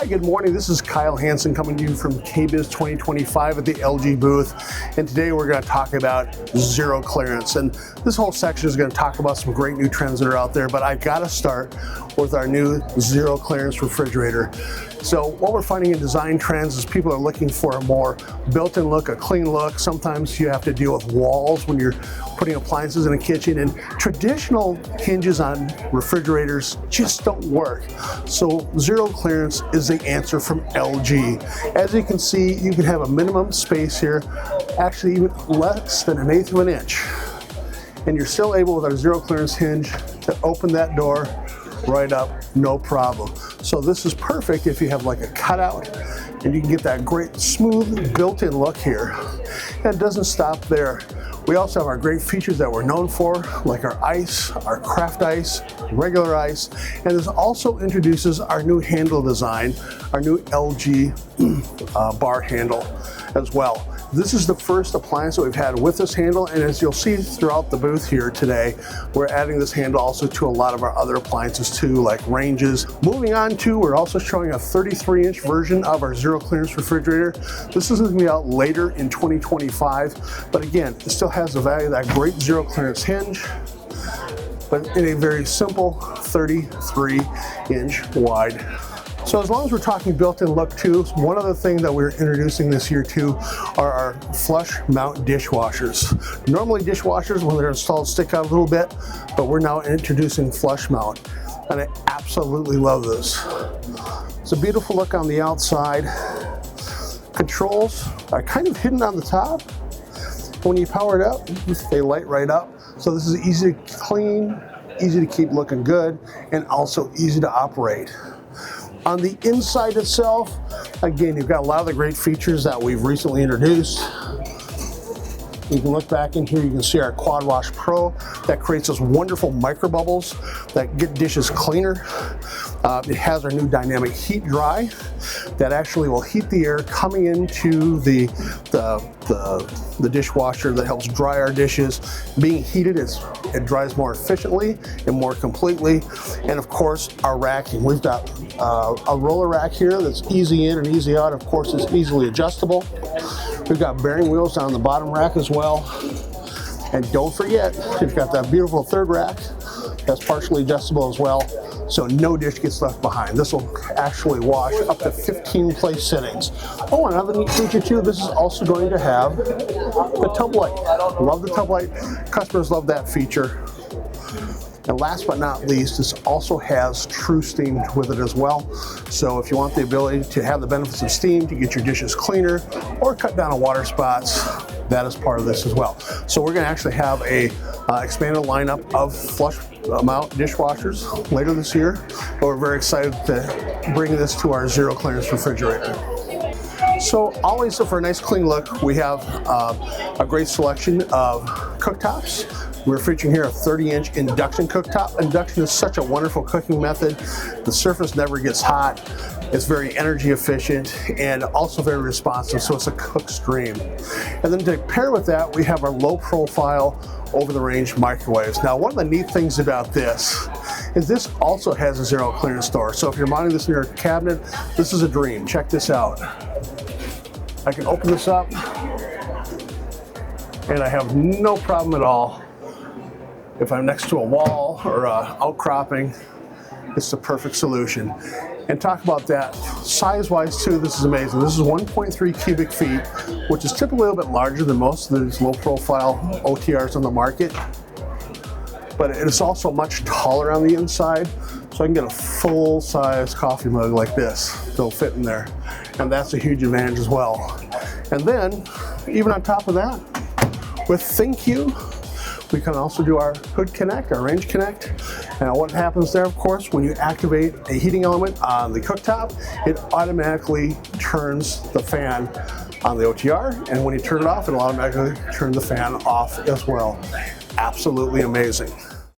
Hi, good morning. This is Kyle Hanson coming to you from KBIS 2025 at the LG booth. And today we're going to talk about zero clearance. And this whole section is going to talk about some great new trends that are out there, but I got to start with our new zero clearance refrigerator. So what we're finding in design trends is people are looking for a more built-in look, a clean look. Sometimes you have to deal with walls when you're putting appliances in a kitchen, and traditional hinges on refrigerators just don't work. So zero clearance is the answer from LG. As you can see, you can have a minimum space here, actually even less than 1/8 of an inch. And you're still able with our zero clearance hinge to open that door right up, no problem. So this is perfect if you have like a cutout and you can get that great smooth built-in look here. And it doesn't stop there. We also have our great features that we're known for, like our ice, our craft ice, regular ice, and this also introduces our new handle design, our new LG bar handle as well. This is the first appliance that we've had with this handle, and as you'll see throughout the booth here today, we're adding this handle also to a lot of our other appliances too, like ranges. Moving on to, we're also showing a 33-inch version of our zero clearance refrigerator. This is going to be out later in 2025, but again, it still has the value of that great zero clearance hinge, but in a very simple 33-inch wide. So as long as we're talking built-in look too, one other thing that we're introducing this year too are our flush mount dishwashers. Normally dishwashers, when they're installed, stick out a little bit, but we're now introducing flush mount. And I absolutely love this. It's a beautiful look on the outside. Controls are kind of hidden on the top. When you power it up, they light right up. So this is easy to clean, easy to keep looking good, and also easy to operate. On the inside itself, again, you've got a lot of the great features that we've recently introduced. You can look back in here, you can see our Quad Wash Pro that creates those wonderful micro bubbles that get dishes cleaner. It has our new dynamic heat dry that actually will heat the air coming into the dishwasher that helps dry our dishes. Being heated, it dries more efficiently and more completely. And of course, our racking. We've got a roller rack here that's easy in and easy out. Of course, it's easily adjustable. We've got bearing wheels on the bottom rack as well. And don't forget, we've got that beautiful third rack that's partially adjustable as well, so no dish gets left behind. This will actually wash up to 15 place sittings. Oh, another neat feature too, this is also going to have the tub light. Love the tub light. Customers love that feature. And last but not least, this also has true steam with it as well. So if you want the ability to have the benefits of steam to get your dishes cleaner or cut down on water spots, that is part of this as well. So we're gonna actually have a expanded lineup of flush mount dishwashers later this year. But we're very excited to bring this to our zero clearance refrigerator. So always for a nice clean look, we have a great selection of cooktops. We're featuring here a 30-inch induction cooktop. Induction is such a wonderful cooking method. The surface never gets hot. It's very energy efficient and also very responsive, so it's a cook stream. And then to pair with that, we have our low profile over the range microwaves. Now, one of the neat things about this is this also has a zero clearance door. So if you're mounting this in your cabinet, this is a dream. Check this out. I can open this up and I have no problem at all. If I'm next to a wall or outcropping, it's the perfect solution. And talk about that, size-wise too, this is amazing. This is 1.3 cubic feet, which is typically a little bit larger than most of these low-profile OTRs on the market. But it is also much taller on the inside, so I can get a full-size coffee mug like this. It'll fit in there, and that's a huge advantage as well. And then, even on top of that, with ThinQ, we can also do our hood connect, our range connect. And what happens there, of course, when you activate a heating element on the cooktop, it automatically turns the fan on the OTR. And when you turn it off, it'll automatically turn the fan off as well. Absolutely amazing.